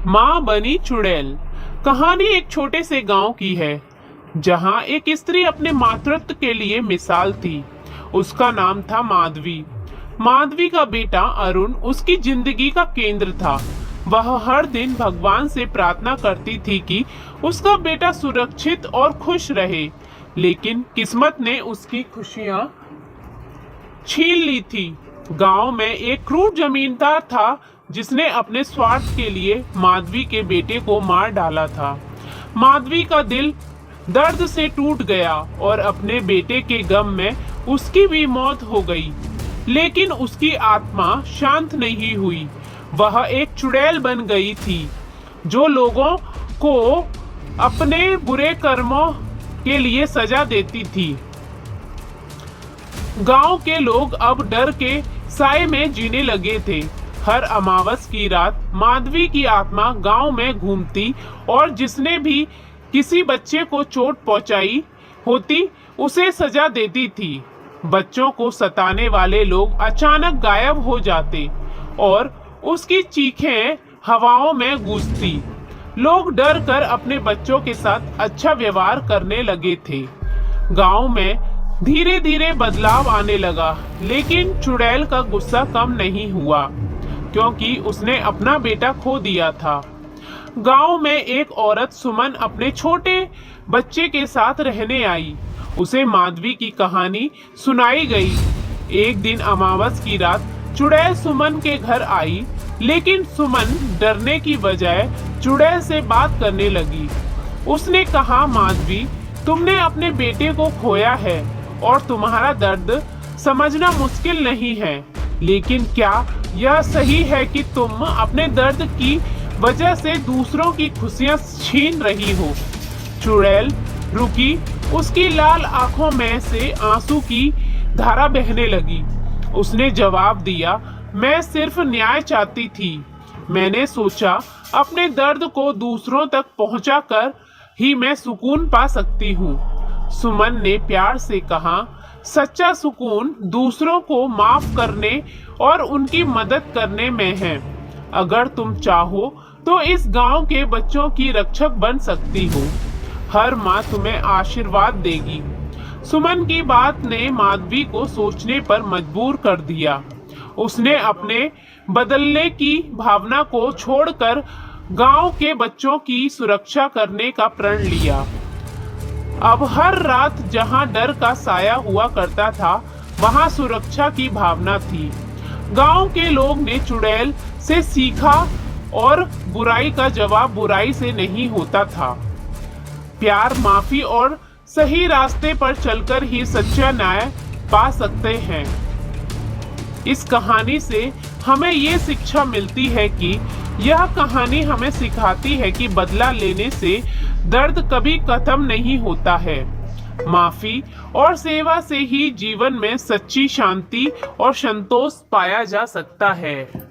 माँ बनी चुड़ैल। कहानी एक छोटे से गांव की है जहां एक स्त्री अपने मातृत्व के लिए मिसाल थी। उसका नाम था माधवी। माधवी का बेटा अरुण उसकी जिंदगी का केंद्र था। वह हर दिन भगवान से प्रार्थना करती थी कि उसका बेटा सुरक्षित और खुश रहे, लेकिन किस्मत ने उसकी खुशियां छीन ली थी। गांव में एक क्रूर जमींदार था जिसने अपने स्वार्थ के लिए माधवी के बेटे को मार डाला था। माधवी का दिल दर्द से टूट गया और अपने बेटे के गम में उसकी भी मौत हो गई, लेकिन उसकी आत्मा शांत नहीं हुई। वह एक चुड़ैल बन गई थी जो लोगों को अपने बुरे कर्मों के लिए सजा देती थी। गांव के लोग अब डर के साए में जीने लगे थे। हर अमावस की रात माधवी की आत्मा गांव में घूमती और जिसने भी किसी बच्चे को चोट पहुंचाई होती उसे सजा देती थी। बच्चों को सताने वाले लोग अचानक गायब हो जाते और उसकी चीखें हवाओं में गूंजती। लोग डर कर अपने बच्चों के साथ अच्छा व्यवहार करने लगे थे। गांव में धीरे धीरे बदलाव आने लगा, लेकिन चुड़ैल का गुस्सा कम नहीं हुआ क्योंकि उसने अपना बेटा खो दिया था। गांव में एक औरत सुमन अपने छोटे बच्चे के साथ रहने आई। उसे माधवी की कहानी सुनाई गई। एक दिन अमावस की रात चुड़ैल सुमन के घर आई, लेकिन सुमन डरने की बजाय चुड़ैल से बात करने लगी। उसने कहा, माधवी, तुमने अपने बेटे को खोया है और तुम्हारा दर्द समझना मुश्किल नहीं है, लेकिन क्या यह सही है कि तुम अपने दर्द की वजह से दूसरों की खुशियां छीन रही हो? चुड़ैल रुकी। उसकी लाल आंखों में से आंसू की धारा बहने लगी। उसने जवाब दिया, मैं सिर्फ न्याय चाहती थी। मैंने सोचा अपने दर्द को दूसरों तक पहुंचाकर ही मैं सुकून पा सकती हूँ। सुमन ने प्यार से कहा, सच्चा सुकून दूसरों को माफ करने और उनकी मदद करने में है। अगर तुम चाहो तो इस गांव के बच्चों की रक्षक बन सकती हो। हर माँ तुम्हें आशीर्वाद देगी। सुमन की बात ने माधवी को सोचने पर मजबूर कर दिया। उसने अपने बदलने की भावना को छोड़कर गांव के बच्चों की सुरक्षा करने का प्रण लिया। अब हर रात जहां डर का साया हुआ करता था, वहां सुरक्षा की भावना थी। गांव के लोग ने चुड़ैल से सीखा और बुराई का जवाब बुराई से नहीं होता था। प्यार, माफी और सही रास्ते पर चलकर ही सच्चा न्याय पा सकते हैं। इस कहानी से हमें ये शिक्षा मिलती है कि यह कहानी हमें सिखाती है कि बदला लेने से दर्द कभी खत्म नहीं होता है। माफी और सेवा से ही जीवन में सच्ची शांति और संतोष पाया जा सकता है।